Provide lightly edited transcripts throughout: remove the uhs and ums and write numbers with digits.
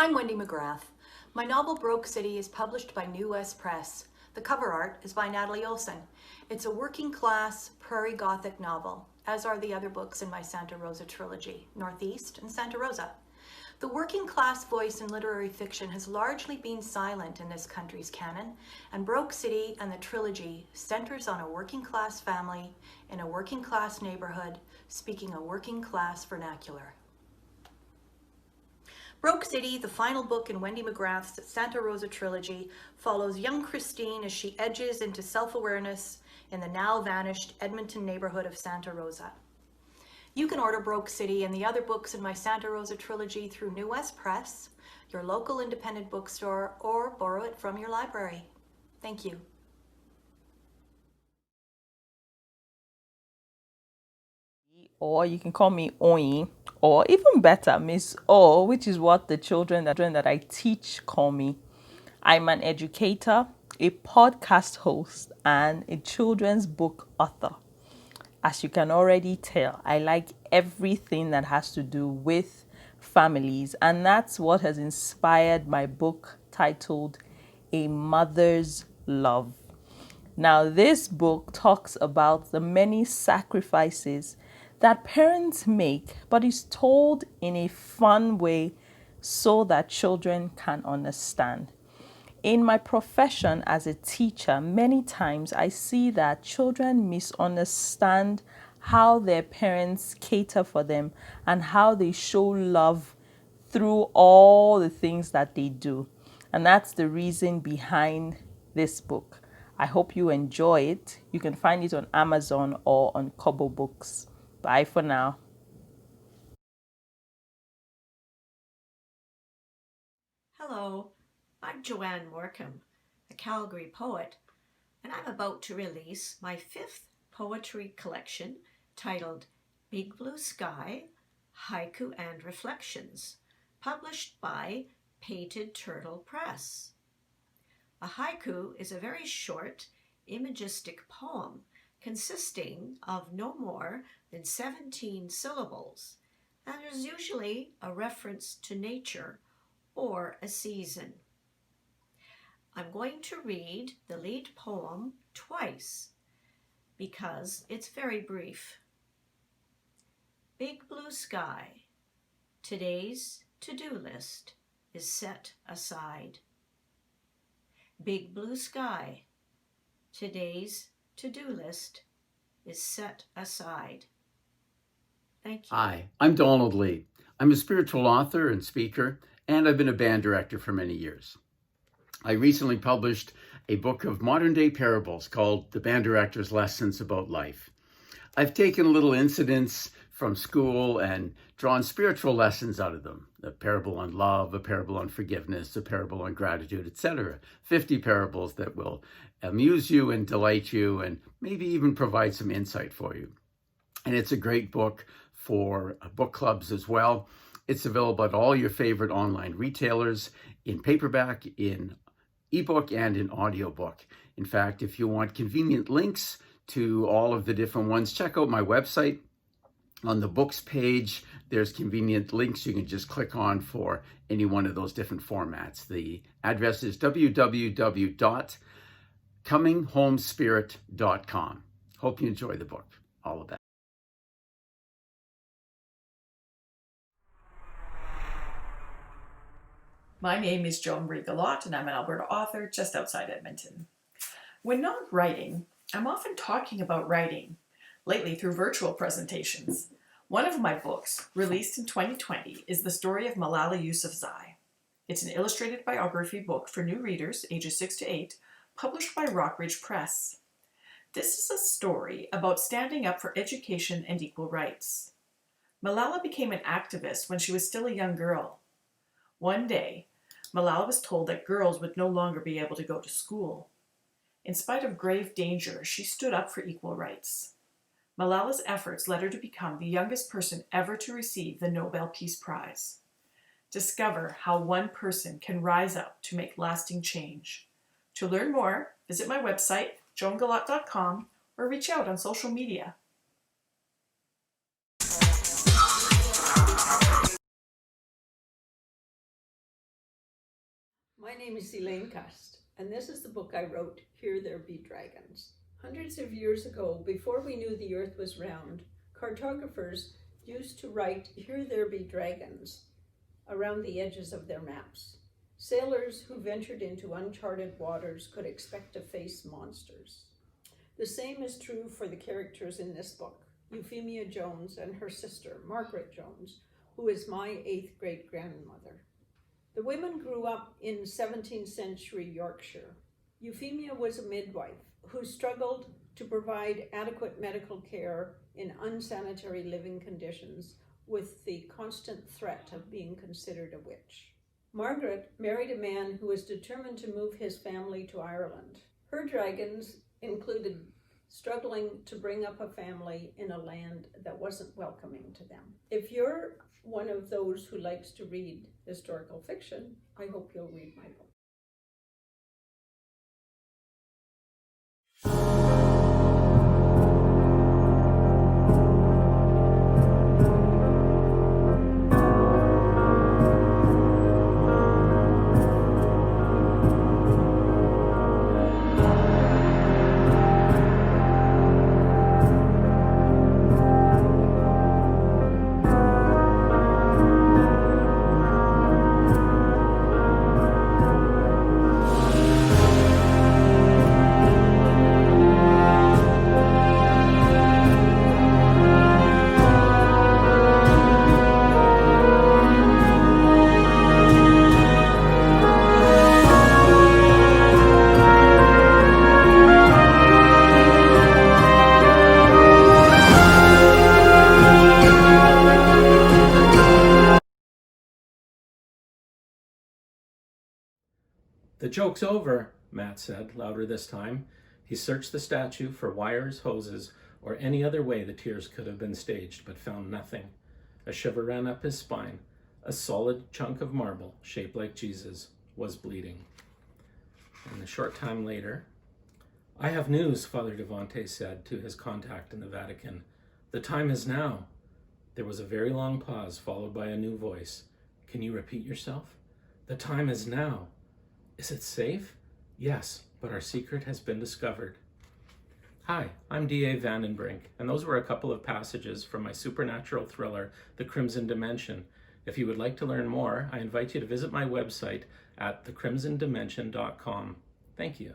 I'm Wendy McGrath. My novel Broke City is published by New West Press. The cover art is by Natalie Olson. It's a working class prairie gothic novel, as are the other books in my Santa Rosa trilogy, Northeast and Santa Rosa. The working class voice in literary fiction has largely been silent in this country's canon, and Broke City and the trilogy centers on a working class family in a working class neighborhood speaking a working class vernacular. Broke City, the final book in Wendy McGrath's Santa Rosa trilogy, follows young Christine as she edges into self-awareness in the now vanished Edmonton neighborhood of Santa Rosa. You can order Broke City and the other books in my Santa Rosa trilogy through New West Press, your local independent bookstore, or borrow it from your library. Thank you. Or you can call me Oyi, or even better, Miss O, which is what the children that I teach call me. I'm an educator, a podcast host, and a children's book author. As you can already tell, I like everything that has to do with families, and that's what has inspired my book titled A Mother's Love. Now, this book talks about the many sacrifices that parents make, but is told in a fun way so that children can understand. In my profession as a teacher, many times I see that children misunderstand how their parents cater for them and how they show love through all the things that they do. And that's the reason behind this book. I hope you enjoy it. You can find it on Amazon or on Kobo Books. Bye for now. Hello, I'm Joanne Morecambe, a Calgary poet, and I'm about to release my 5th poetry collection titled Big Blue Sky, Haiku and Reflections, published by Painted Turtle Press. A haiku is a very short, imagistic poem consisting of no more than 17 syllables, and is usually a reference to nature or a season. I'm going to read the lead poem twice because it's very brief. Big blue sky, today's to-do list is set aside. Big blue sky, today's to-do list is set aside. Thank you. Hi, I'm Donald Lee. I'm a spiritual author and speaker, and I've been a band director for many years. I recently published a book of modern-day parables called The Band Director's Lessons About Life. I've taken little incidents from school and drawn spiritual lessons out of them. A parable on love, a parable on forgiveness, a parable on gratitude, etc. 50 parables that will amuse you and delight you and maybe even provide some insight for you. And it's a great book for book clubs as well. It's available at all your favorite online retailers in paperback, in ebook, and in audiobook. In fact, if you want convenient links to all of the different ones, check out my website. On the books page, there's convenient links you can just click on for any one of those different formats. The address is www.cominghomespirit.com. Hope you enjoy the book. All the best. My name is Joan Galot, and I'm an Alberta author just outside Edmonton. When not writing, I'm often talking about writing, lately through virtual presentations. One of my books, released in 2020, is the story of Malala Yousafzai. It's an illustrated biography book for new readers, ages 6 to 8, published by Rockridge Press. This is a story about standing up for education and equal rights. Malala became an activist when she was still a young girl. One day, Malala was told that girls would no longer be able to go to school. In spite of grave danger, she stood up for equal rights. Malala's efforts led her to become the youngest person ever to receive the Nobel Peace Prize. Discover how one person can rise up to make lasting change. To learn more, visit my website, joangalot.com, or reach out on social media. My name is Elaine Cust, and this is the book I wrote, Here There Be Dragons. Hundreds of years ago, before we knew the earth was round, cartographers used to write, Here There Be Dragons, around the edges of their maps. Sailors who ventured into uncharted waters could expect to face monsters. The same is true for the characters in this book, Euphemia Jones and her sister, Margaret Jones, who is my 8th great-grandmother. The women grew up in 17th century Yorkshire. Euphemia was a midwife who struggled to provide adequate medical care in unsanitary living conditions with the constant threat of being considered a witch. Margaret married a man who was determined to move his family to Ireland. Her dragons included struggling to bring up a family in a land that wasn't welcoming to them. If you're one of those who likes to read historical fiction, I hope you'll read my book. "The joke's over," Matt said, louder this time. He searched the statue for wires, hoses, or any other way the tears could have been staged, but found nothing. A shiver ran up his spine. A solid chunk of marble, shaped like Jesus, was bleeding. And a short time later, "I have news," Father Devante said to his contact in the Vatican. "The time is now." There was a very long pause, followed by a new voice. "Can you repeat yourself?" "The time is now." "Is it safe?" "Yes, but our secret has been discovered." Hi, I'm D.A. Vandenbrink, and those were a couple of passages from my supernatural thriller, The Crimson Dimension. If you would like to learn more, I invite you to visit my website at thecrimsondimension.com. Thank you.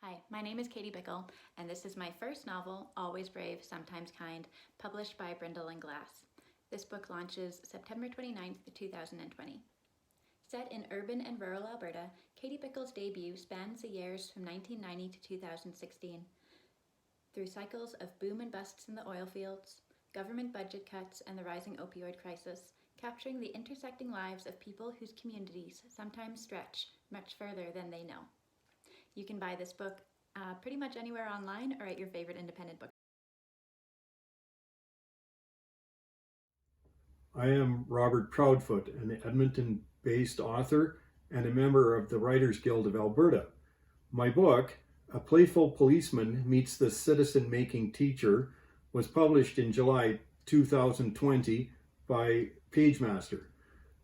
Hi, my name is Katie Bickle, and this is my first novel, Always Brave, Sometimes Kind, published by Brindle and Glass. This book launches September 29th, 2020. Set in urban and rural Alberta, Katie Bickle's debut spans the years from 1990 to 2016. Through cycles of boom and busts in the oil fields, government budget cuts, and the rising opioid crisis, capturing the intersecting lives of people whose communities sometimes stretch much further than they know. You can buy this book pretty much anywhere online or at your favorite independent book. I am Robert Proudfoot, an Edmonton-based author and a member of the Writers Guild of Alberta. My book, A Playful Policeman Meets the Citizen-Making Teacher, was published in July 2020 by Pagemaster.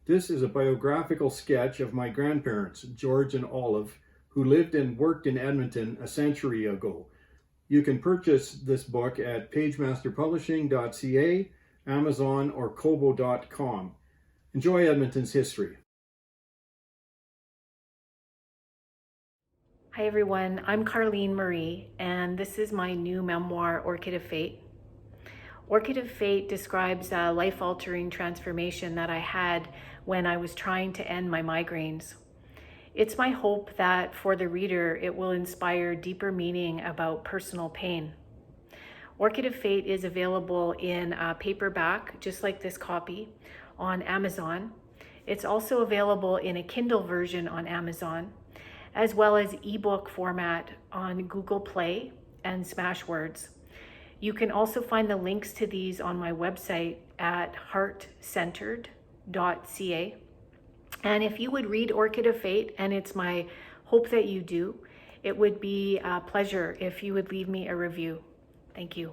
This is a biographical sketch of my grandparents, George and Olive, who lived and worked in Edmonton a century ago. You can purchase this book at pagemasterpublishing.ca, Amazon, or kobo.com. Enjoy Edmonton's history. Hi everyone, I'm Carlene Marie, and this is my new memoir, Orchid of Fate. Orchid of Fate describes a life-altering transformation that I had when I was trying to end my migraines. It's my hope that for the reader, it will inspire deeper meaning about personal pain. Orchid of Fate is available in a paperback, just like this copy, on Amazon. It's also available in a Kindle version on Amazon, as well as ebook format on Google Play and Smashwords. You can also find the links to these on my website at heartcentered.ca. And if you would read Orchid of Fate, and it's my hope that you do, it would be a pleasure if you would leave me a review. Thank you.